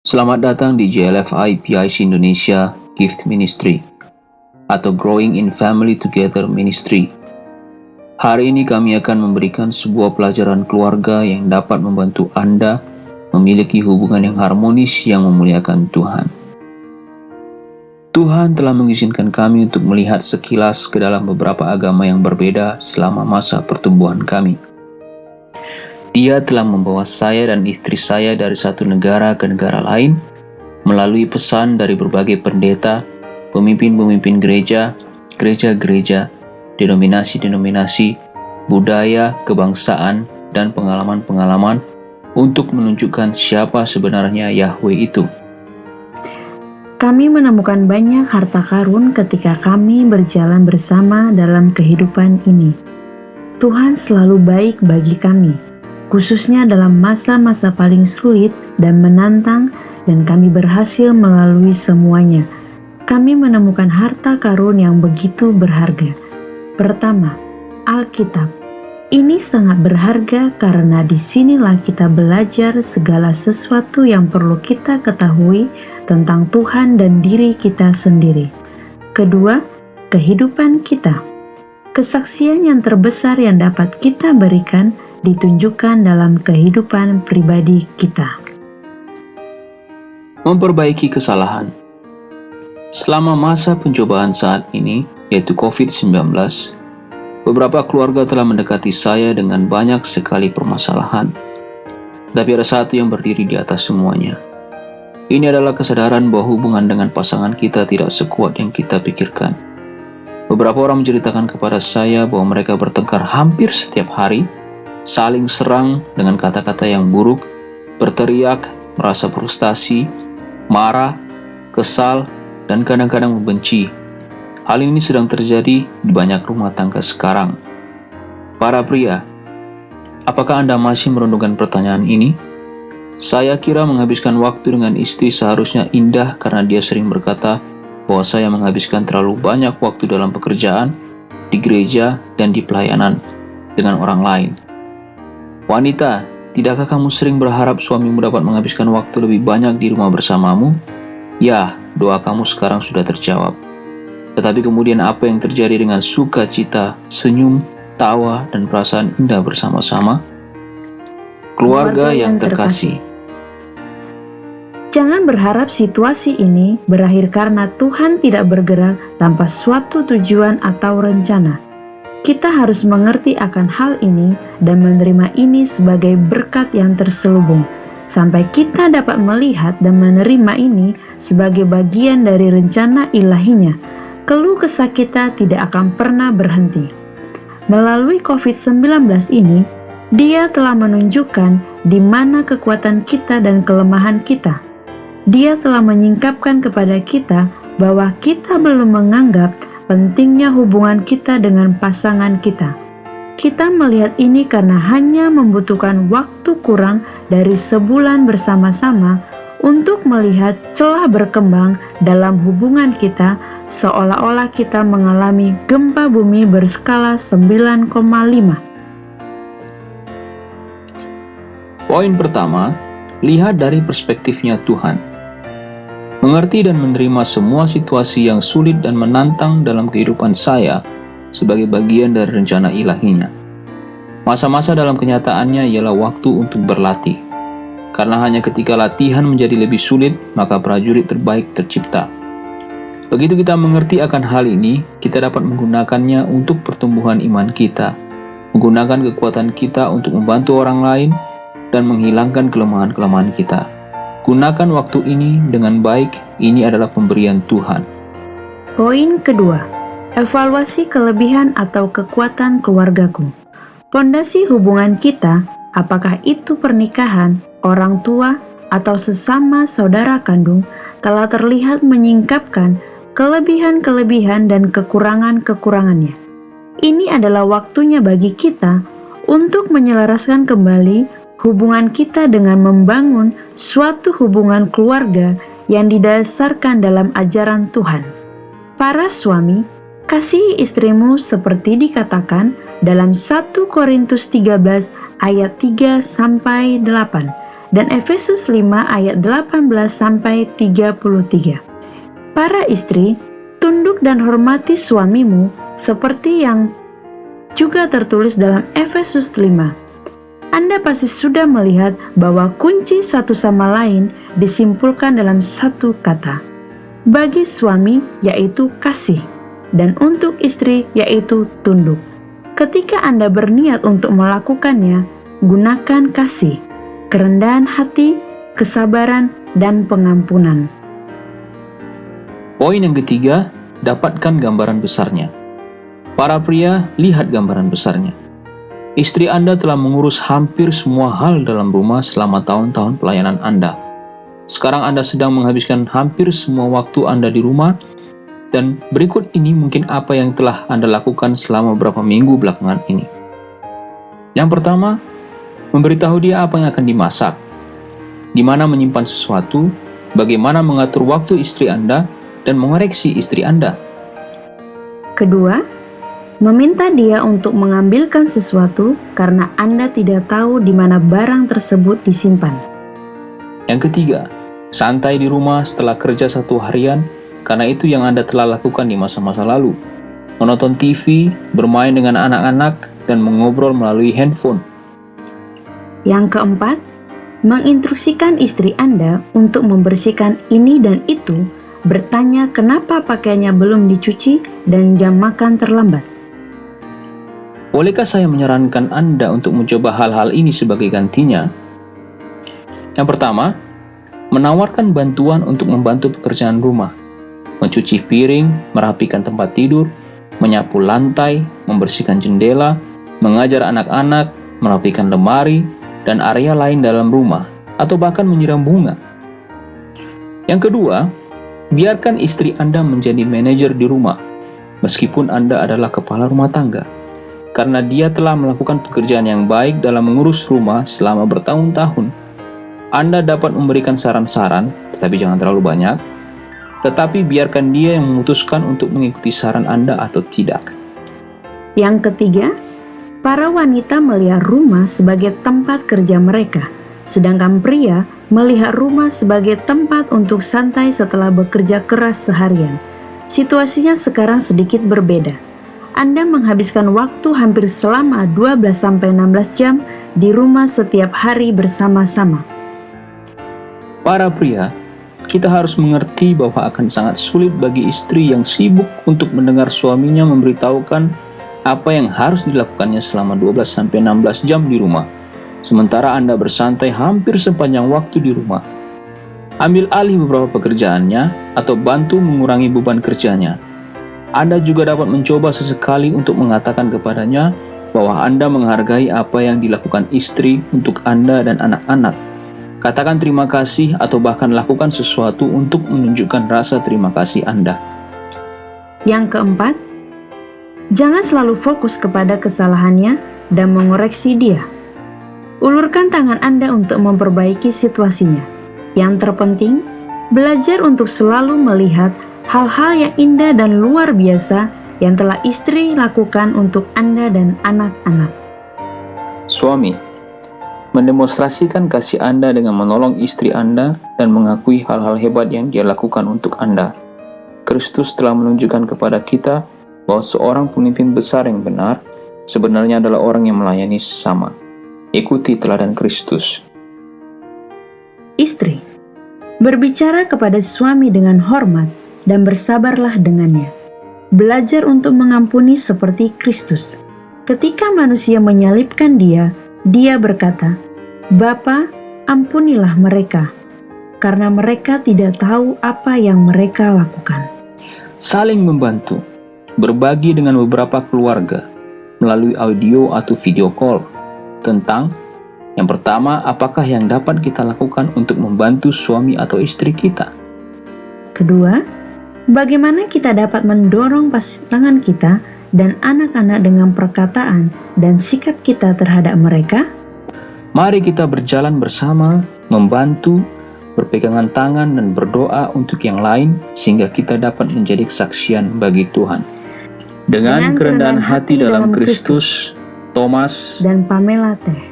Selamat datang di JLFI PIC Indonesia Gift Ministry atau Growing in Family Together Ministry. Hari ini kami akan memberikan sebuah pelajaran keluarga yang dapat membantu Anda memiliki hubungan yang harmonis yang memuliakan Tuhan. Tuhan telah mengizinkan kami untuk melihat sekilas ke dalam beberapa agama yang berbeda selama masa pertumbuhan kami. Dia telah membawa saya dan istri saya dari satu negara ke negara lain melalui pesan dari berbagai pendeta, pemimpin-pemimpin gereja, gereja-gereja, denominasi-denominasi, budaya, kebangsaan, dan pengalaman-pengalaman untuk menunjukkan siapa sebenarnya Yahweh itu. Kami menemukan banyak harta karun ketika kami berjalan bersama dalam kehidupan ini. Tuhan selalu baik bagi kami, khususnya dalam masa-masa paling sulit dan menantang, dan kami berhasil melalui semuanya. Kami menemukan harta karun yang begitu berharga. Pertama, Alkitab. Ini sangat berharga karena disinilah kita belajar segala sesuatu yang perlu kita ketahui tentang Tuhan dan diri kita sendiri. Kedua, kehidupan kita. Kesaksian yang terbesar yang dapat kita berikan ditunjukkan dalam kehidupan pribadi kita. Memperbaiki kesalahan. Selama masa pencobaan saat ini, yaitu COVID-19, beberapa keluarga telah mendekati saya dengan banyak sekali permasalahan. Tapi ada satu yang berdiri di atas semuanya. Ini adalah kesadaran bahwa hubungan dengan pasangan kita tidak sekuat yang kita pikirkan. Beberapa orang menceritakan kepada saya bahwa mereka bertengkar hampir setiap hari, saling serang dengan kata-kata yang buruk, berteriak, merasa frustasi, marah, kesal, dan kadang-kadang membenci. Hal ini sedang terjadi di banyak rumah tangga sekarang. Para pria, apakah Anda masih merundungkan pertanyaan ini? Saya kira menghabiskan waktu dengan istri seharusnya indah karena dia sering berkata bahwa saya menghabiskan terlalu banyak waktu dalam pekerjaan, di gereja, dan di pelayanan dengan orang lain. Wanita, tidakkah kamu sering berharap suamimu dapat menghabiskan waktu lebih banyak di rumah bersamamu? Ya, doa kamu sekarang sudah terjawab. Tetapi kemudian apa yang terjadi dengan sukacita, senyum, tawa, dan perasaan indah bersama-sama? Keluarga yang terkasih. Jangan berharap situasi ini berakhir karena Tuhan tidak bergerak tanpa suatu tujuan atau rencana. Kita harus mengerti akan hal ini dan menerima ini sebagai berkat yang terselubung, sampai kita dapat melihat dan menerima ini sebagai bagian dari rencana ilahinya. Keluh kesah kita tidak akan pernah berhenti. Melalui COVID-19 ini, Dia telah menunjukkan di mana kekuatan kita dan kelemahan kita. Dia telah menyingkapkan kepada kita bahwa kita belum menganggap pentingnya hubungan kita dengan pasangan kita. Kita melihat ini karena hanya membutuhkan waktu kurang dari sebulan bersama-sama untuk melihat celah berkembang dalam hubungan kita, seolah-olah kita mengalami gempa bumi berskala 9,5. Poin pertama, lihat dari perspektifnya Tuhan. Mengerti dan menerima semua situasi yang sulit dan menantang dalam kehidupan saya sebagai bagian dari rencana ilahinya. Masa-masa dalam kenyataannya ialah waktu untuk berlatih. Karena hanya ketika latihan menjadi lebih sulit, maka prajurit terbaik tercipta. Begitu kita mengerti akan hal ini, kita dapat menggunakannya untuk pertumbuhan iman kita, menggunakan kekuatan kita untuk membantu orang lain, dan menghilangkan kelemahan-kelemahan kita. Gunakan waktu ini dengan baik, ini adalah pemberian Tuhan. Poin kedua, evaluasi kelebihan atau kekuatan keluargaku. Pondasi hubungan kita, apakah itu pernikahan, orang tua, atau sesama saudara kandung, telah terlihat menyingkapkan kelebihan-kelebihan dan kekurangan-kekurangannya. Ini adalah waktunya bagi kita untuk menyelaraskan kembali hubungan kita dengan membangun suatu hubungan keluarga yang didasarkan dalam ajaran Tuhan. Para suami, kasihi istrimu seperti dikatakan dalam 1 Korintus 13 ayat 3-8. dan Efesus 5 ayat 18-33. Para istri, tunduk dan hormati suamimu seperti yang juga tertulis dalam Efesus 5. Anda pasti sudah melihat bahwa kunci satu sama lain disimpulkan dalam satu kata. Bagi suami yaitu kasih, dan untuk istri yaitu tunduk. Ketika Anda berniat untuk melakukannya, gunakan kasih, kerendahan hati, kesabaran, dan pengampunan. Poin yang ketiga, dapatkan gambaran besarnya. Para pria, lihat gambaran besarnya. Istri Anda telah mengurus hampir semua hal dalam rumah selama tahun-tahun pelayanan Anda. Sekarang Anda sedang menghabiskan hampir semua waktu Anda di rumah, dan berikut ini mungkin apa yang telah Anda lakukan selama beberapa minggu belakangan ini. Yang pertama, memberitahu dia apa yang akan dimasak, di mana menyimpan sesuatu, bagaimana mengatur waktu istri Anda, dan mengoreksi istri Anda. Kedua, meminta dia untuk mengambilkan sesuatu karena Anda tidak tahu di mana barang tersebut disimpan. Yang ketiga, santai di rumah setelah kerja satu harian, karena itu yang Anda telah lakukan di masa-masa lalu. Menonton TV, bermain dengan anak-anak, dan mengobrol melalui handphone. Yang keempat, menginstruksikan istri Anda untuk membersihkan ini dan itu, bertanya kenapa pakaiannya belum dicuci dan jam makan terlambat. Bolehkah saya menyarankan Anda untuk mencoba hal-hal ini sebagai gantinya? Yang pertama, menawarkan bantuan untuk membantu pekerjaan rumah, mencuci piring, merapikan tempat tidur, menyapu lantai, membersihkan jendela, mengajar anak-anak, merapikan lemari, dan area lain dalam rumah, atau bahkan menyiram bunga. Yang kedua, biarkan istri Anda menjadi manajer di rumah, meskipun Anda adalah kepala rumah tangga, karena dia telah melakukan pekerjaan yang baik dalam mengurus rumah selama bertahun-tahun. Anda dapat memberikan saran-saran, tetapi jangan terlalu banyak, tetapi biarkan dia yang memutuskan untuk mengikuti saran Anda atau tidak. Yang ketiga, para wanita melihat rumah sebagai tempat kerja mereka, sedangkan pria melihat rumah sebagai tempat untuk santai setelah bekerja keras seharian. Situasinya sekarang sedikit berbeda. Anda menghabiskan waktu hampir selama 12-16 jam di rumah setiap hari bersama-sama. Para pria, kita harus mengerti bahwa akan sangat sulit bagi istri yang sibuk untuk mendengar suaminya memberitahukan apa yang harus dilakukannya selama 12-16 jam di rumah. Sementara Anda bersantai hampir sepanjang waktu di rumah. Ambil alih beberapa pekerjaannya atau bantu mengurangi beban kerjanya. Anda juga dapat mencoba sesekali untuk mengatakan kepadanya bahwa Anda menghargai apa yang dilakukan istri untuk Anda dan anak-anak. Katakan terima kasih atau bahkan lakukan sesuatu untuk menunjukkan rasa terima kasih Anda. Yang keempat, jangan selalu fokus kepada kesalahannya dan mengoreksi dia. Ulurkan tangan Anda untuk memperbaiki situasinya. Yang terpenting, belajar untuk selalu melihat hal-hal yang indah dan luar biasa yang telah istri lakukan untuk Anda dan anak-anak. Suami, mendemonstrasikan kasih Anda dengan menolong istri Anda dan mengakui hal-hal hebat yang dia lakukan untuk Anda. Kristus telah menunjukkan kepada kita bahwa seorang pemimpin besar yang benar sebenarnya adalah orang yang melayani sesama. Ikuti teladan Kristus. Istri, berbicara kepada suami dengan hormat dan bersabarlah dengannya. Belajar untuk mengampuni seperti Kristus. Ketika manusia menyalibkan dia berkata, "Bapa, ampunilah mereka, karena mereka tidak tahu apa yang mereka lakukan." Saling membantu, berbagi dengan beberapa keluarga melalui audio atau video call tentang yang pertama, apakah yang dapat kita lakukan untuk membantu suami atau istri kita. Kedua, bagaimana kita dapat mendorong pasangan kita dan anak-anak dengan perkataan dan sikap kita terhadap mereka. Mari kita berjalan bersama, membantu, berpegangan tangan dan berdoa untuk yang lain sehingga kita dapat menjadi kesaksian bagi Tuhan. Dengan kerendahan hati dalam Kristus, Thomas dan Pamela Teh.